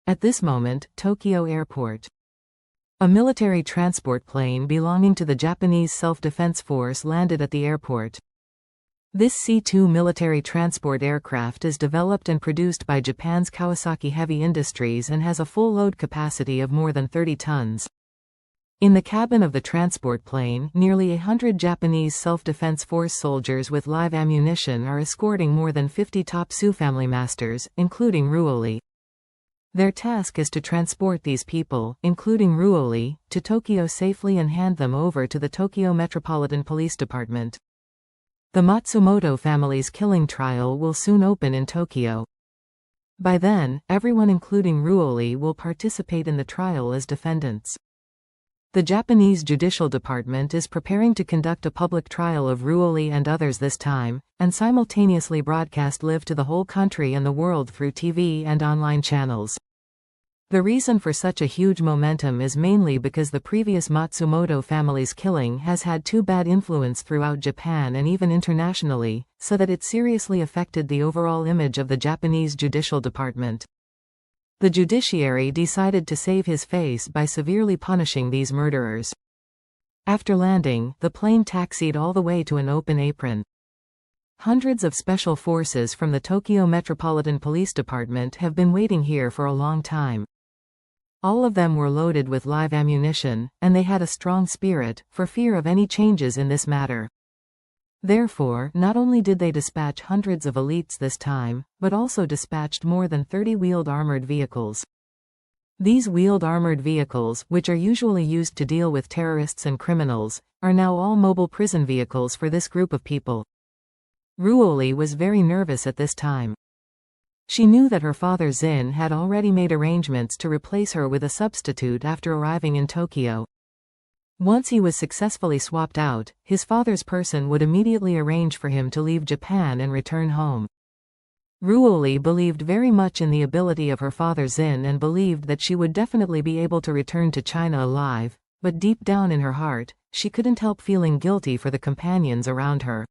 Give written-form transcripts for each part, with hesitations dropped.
At this moment, Tokyo Airport. A military transport plane belonging to the Japanese Self-Defense Force landed at the airport. This C-2 military transport aircraft is developed and produced by Japan's Kawasaki Heavy Industries and has a full load capacity of more than 30 tons. In the cabin of the transport plane, nearly 100 Japanese Self-Defense Force soldiers with live ammunition are escorting more than 50 top Sioux family masters, including Ruoli. Their task is to transport these people, including Ruoli, to Tokyo safely and hand them over to the Tokyo Metropolitan Police Department. The Matsumoto family's killing trial will soon open in Tokyo. By then, everyone including Ruoli will participate in the trial as defendants. The Japanese Judicial Department is preparing to conduct a public trial of Ruoli and others this time, and simultaneously broadcast live to the whole country and the world through TV and online channels. The reason for such a huge momentum is mainly because the previous Matsumoto family's killing has had too bad influence throughout Japan and even internationally, so that it seriously affected the overall image of the Japanese Judicial Department. The judiciary decided to save his face by severely punishing these murderers. After landing, the plane taxied all the way to an open apron. Hundreds of special forces from the Tokyo Metropolitan Police Department have been waiting here for a long time. All of them were loaded with live ammunition, and they had a strong spirit, for fear of any changes in this matter. Therefore, not only did they dispatch hundreds of elites this time, but also dispatched more than 30 wheeled armored vehicles. These wheeled armored vehicles, which are usually used to deal with terrorists and criminals, are now all mobile prison vehicles for this group of people. Ruoli was very nervous at this time. She knew that her father Zin had already made arrangements to replace her with a substitute after arriving in Tokyo. Once he was successfully swapped out, his father's person would immediately arrange for him to leave Japan and return home. Ruoli believed very much in the ability of her father Zin and believed that she would definitely be able to return to China alive, but deep down in her heart, she couldn't help feeling guilty for the companions around her.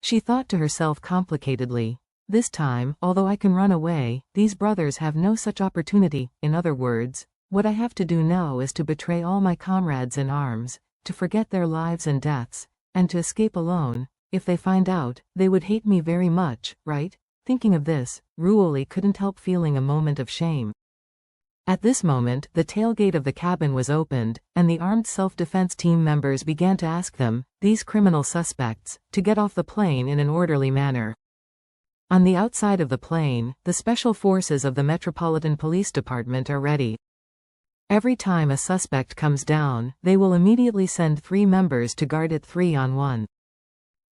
She thought to herself complicatedly, "This time, although I can run away, these brothers have no such opportunity. In other words, what I have to do now is to betray all my comrades in arms, to forget their lives and deaths, and to escape alone. If they find out, they would hate me very much, right?" Thinking of this, Ruoli couldn't help feeling a moment of shame. At this moment, the tailgate of the cabin was opened, and the armed self-defense team members began to ask them, these criminal suspects, to get off the plane in an orderly manner. On the outside of the plane, the special forces of the Metropolitan Police Department are ready. Every time a suspect comes down, they will immediately send 3 members to guard it 3-on-1.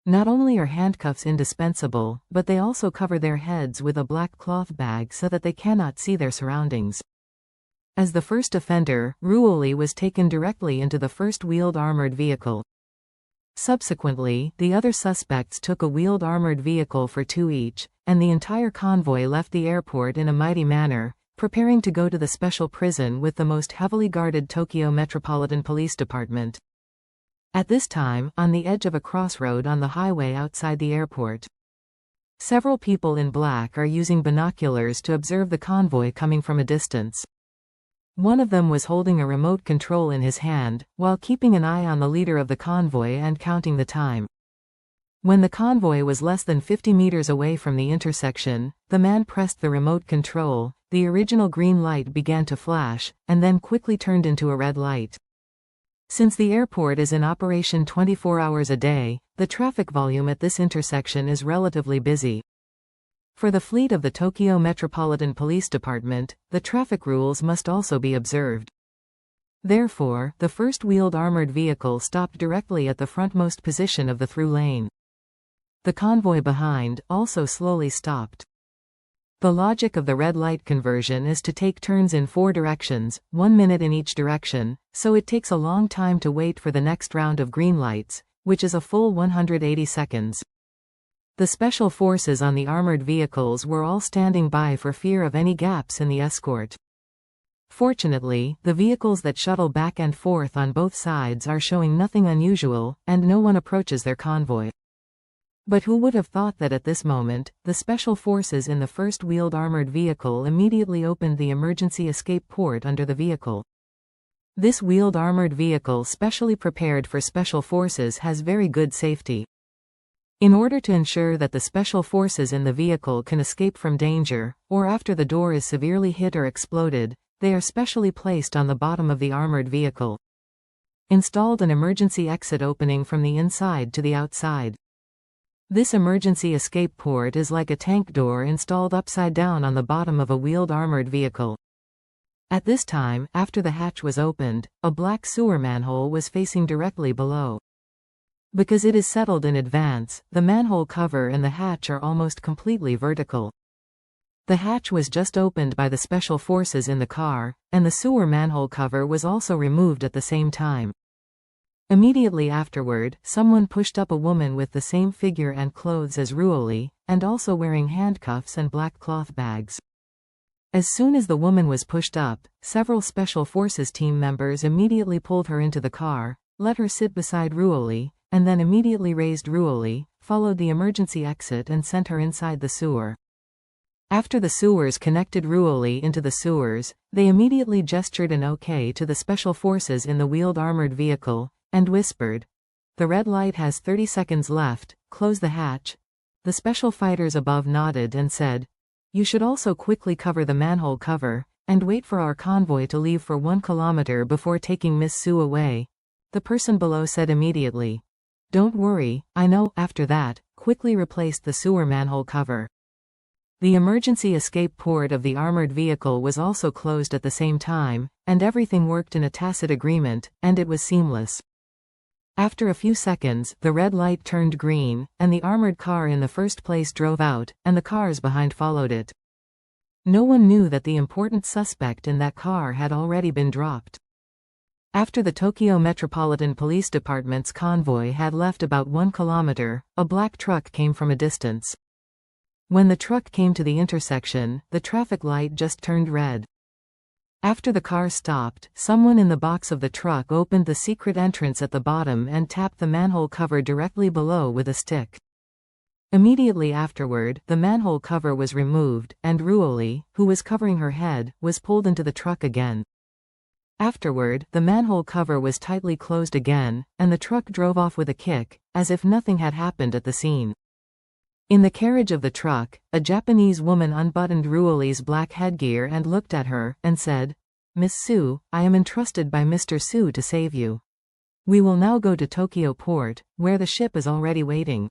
Not only are handcuffs indispensable, but they also cover their heads with a black cloth bag so that they cannot see their surroundings. As the first offender, Ruoli was taken directly into the first wheeled armored vehicle. Subsequently, the other suspects took a wheeled armored vehicle for 2 each, and the entire convoy left the airport in a mighty manner, preparing to go to the special prison with the most heavily guarded Tokyo Metropolitan Police Department. At this time, on the edge of a crossroad on the highway outside the airport, several people in black are using binoculars to observe the convoy coming from a distance. One of them was holding a remote control in his hand, while keeping an eye on the leader of the convoy and counting the time. When the convoy was less than 50 meters away from the intersection, the man pressed the remote control, the original green light began to flash, and then quickly turned into a red light. Since the airport is in operation 24 hours a day, the traffic volume at this intersection is relatively busy. For the fleet of the Tokyo Metropolitan Police Department, the traffic rules must also be observed. Therefore, the first wheeled armored vehicle stopped directly at the frontmost position of the through lane. The convoy behind also slowly stopped. The logic of the red light conversion is to take turns in 4 directions, 1 minute in each direction, so it takes a long time to wait for the next round of green lights, which is a full 180 seconds. The special forces on the armored vehicles were all standing by for fear of any gaps in the escort. Fortunately, the vehicles that shuttle back and forth on both sides are showing nothing unusual, and no one approaches their convoy. But who would have thought that at this moment, the special forces in the first wheeled armored vehicle immediately opened the emergency escape port under the vehicle. This wheeled armored vehicle specially prepared for special forces has very good safety. In order to ensure that the special forces in the vehicle can escape from danger, or after the door is severely hit or exploded, they are specially placed on the bottom of the armored vehicle. Installed an emergency exit opening from the inside to the outside. This emergency escape port is like a tank door installed upside down on the bottom of a wheeled armored vehicle. At this time, after the hatch was opened, a black sewer manhole was facing directly below. Because it is settled in advance, the manhole cover and the hatch are almost completely vertical. The hatch was just opened by the special forces in the car, and the sewer manhole cover was also removed at the same time. Immediately afterward, someone pushed up a woman with the same figure and clothes as Ruoli, and also wearing handcuffs and black cloth bags. As soon as the woman was pushed up, several special forces team members immediately pulled her into the car, let her sit beside Ruoli, and then immediately raised Ruoli, followed the emergency exit and sent her inside the sewer. After the sewers connected Ruoli into the sewers, they immediately gestured an OK to the special forces in the wheeled armored vehicle, and whispered, "The red light has 30 seconds left, close the hatch." The special fighters above nodded and said, "You should also quickly cover the manhole cover, and wait for our convoy to leave for 1 kilometer before taking Miss Sue away." The person below said immediately, "Don't worry, I know." After that, quickly replaced the sewer manhole cover. The emergency escape port of the armored vehicle was also closed at the same time, and everything worked in a tacit agreement, and it was seamless. After a few seconds, the red light turned green, and the armored car in the first place drove out, and the cars behind followed it. No one knew that the important suspect in that car had already been dropped. After the Tokyo Metropolitan Police Department's convoy had left about 1 kilometer, a black truck came from a distance. When the truck came to the intersection, the traffic light just turned red. After the car stopped, someone in the box of the truck opened the secret entrance at the bottom and tapped the manhole cover directly below with a stick. Immediately afterward, the manhole cover was removed, and Ruoli, who was covering her head, was pulled into the truck again. Afterward, the manhole cover was tightly closed again, and the truck drove off with a kick, as if nothing had happened at the scene. In the carriage of the truck, a Japanese woman unbuttoned Ruoli's black headgear and looked at her, and said, "Miss Sue, I am entrusted by Mr. Sue to save you. We will now go to Tokyo Port, where the ship is already waiting."